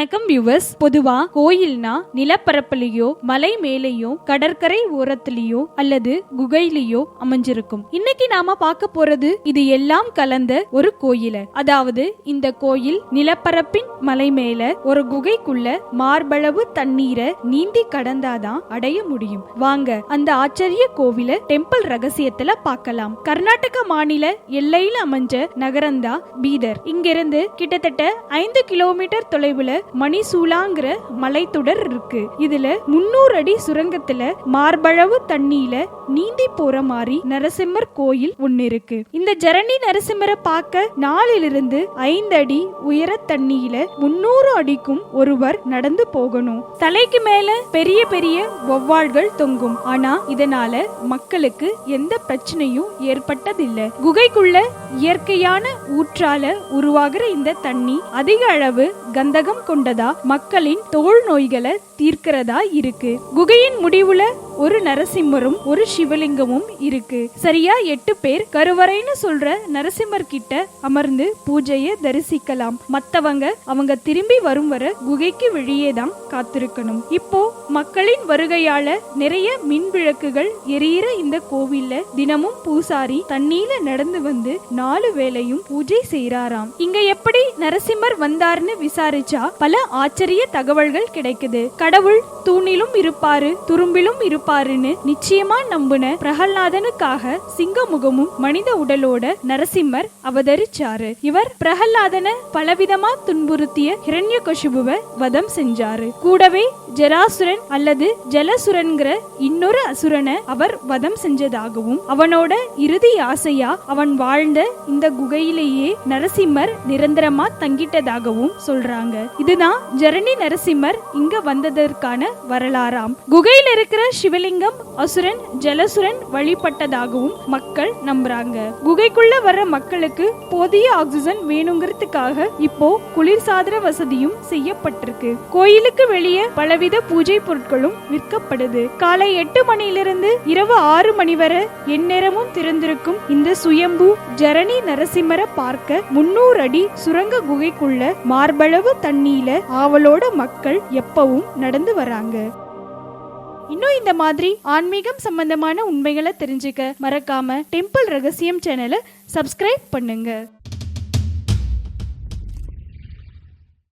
வணக்கம் வியூவர்ஸ். பொதுவா கோயில்னா நிலப்பரப்புலயோ மலை மேலேயோ கடற்கரை ஓரத்திலேயோ அல்லது குகையிலயோ அமைஞ்சிருக்கும். இன்னைக்கு நாம பார்க்க போறது இது எல்லாம் கலந்த ஒரு கோயில. அதாவது இந்த கோயில் நிலப்பரப்பின் மலை மேல ஒரு குகைக்குள்ள மார்பளவு தண்ணீரை நீந்தி கடந்தாதான் அடைய முடியும். வாங்க அந்த ஆச்சரிய கோவில டெம்பிள் ரகசியத்துல பார்க்கலாம். கர்நாடக மாநில எல்லையில அமைஞ்ச நகரந்தா பீதர். இங்கிருந்து கிட்டத்தட்ட 5 கிலோமீட்டர் தொலைவுல மணிசூலாங்கிற மலைத்தொடர் இருக்கு. இதுல 300 அடி சுரங்கத்துல மார்பளவு தண்ணியில நீந்தி போற மாதிரி நரசிம்மர் கோயில் ஒன்னு இருக்கு. இந்த ஜரணி நரசிம்மரை பார்க்க 4 to 5 அடி உயர தண்ணியில 300 அடிக்கும் ஒருவர் நடந்து போகணும். தலைக்கு மேல பெரிய பெரிய வௌவால்கள் தொங்கும். ஆனா இதனால மக்களுக்கு எந்த பிரச்சனையும் ஏற்பட்டதில்லை. குகைக்குள்ள இயற்கையான ஊற்றால உருவாகிற இந்த தண்ணி அதிக அளவு கந்தகம் கொண்டதா மக்களின் தோல் நோய்களை தீர்க்கிறதா இருக்கு. குகையின் முடிவுல ஒரு நரசிம்மரும் ஒரு சிவலிங்கமும் இருக்கு. சரியா 8 பேர் கருவறைன்னு சொல்ற நரசிம்மர் கிட்ட அமர்ந்து பூஜையை தரிசிக்கலாம். மத்தவங்க அவங்க திரும்பி வரும் வர குகைக்கு வெளியே தான் காத்திருக்கணும். இப்போ மக்களின் வருகையால நிறைய மின் விளக்குகள் எரியிற இந்த கோவில்ல தினமும் பூசாரி தண்ணீல நடந்து வந்து 4 வேளையும் பூஜை செய்யறாராம். இங்க எப்படி நரசிம்மர் வந்தாருன்னு விசாரிச்சா பல ஆச்சரிய தகவல்கள் கிடைக்குது. கடவுள் தூணிலும் இருப்பாரு துரும்பிலும் இருப்பாருன்னு நிச்சயமா நம்புன பிரகலாதனுக்காக சிங்க முகமும் மனித உடலோட நரசிம்மர் அவதரிச்சாரு. இவர் பிரகலாதனை பலவிதமா துன்புறுத்திய ஹிரண்யகசிபுவை வதம் செஞ்சாரு. கூடவே ஜராசுரன் அல்லது ஜலசுரன்கிற இன்னொரு அசுரனை அவர் வதம் செஞ்சதாகவும் அவனோட இறுதி ஆசையா அவன் வாழ்ந்த இந்த குகையிலேயே நரசிம்மர் நிரந்தரமா தங்கிட்டதாகவும் சொல்றாங்க. இதுதான் ஜரணி நரசிம்மர் இங்க வந்ததற்கான வரலாறாம். குகையில் இருக்கிற சிவலிங்கம் அசுரன் ஜலசுரன் வழிபட்டதாகவும் மக்கள் நம்புறாங்க. குகைக்குள்ள வர மக்களுக்கு போதிய ஆக்சிஜன் வேணுங்கிறதுக்காக இப்போ குளிர்சாதன வசதியும் செய்யப்பட்டிருக்கு. கோயிலுக்கு வெளியே பலவித பூஜை பொருட்களும் விற்கப்படுது. காலை 8 மணியிலிருந்து இரவு 6 மணி வரை எந்நேரமும் திறந்திருக்கும் இந்த சுயம்பு ஜரணி நரசிம்மரை பார்க்க 300 அடி சுரங்க குகைக்குள்ள மார்பளவு தண்ணியில ஆவலோட மக்கள் எப்பவும் நடந்து வராங்க. இன்னும் இந்த மாதிரி ஆன்மீகம் சம்பந்தமான உண்மைகளை தெரிஞ்சுக்க மறக்காம டெம்பிள் ரகசியம் சேனலை சப்ஸ்கிரைப் பண்ணுங்க.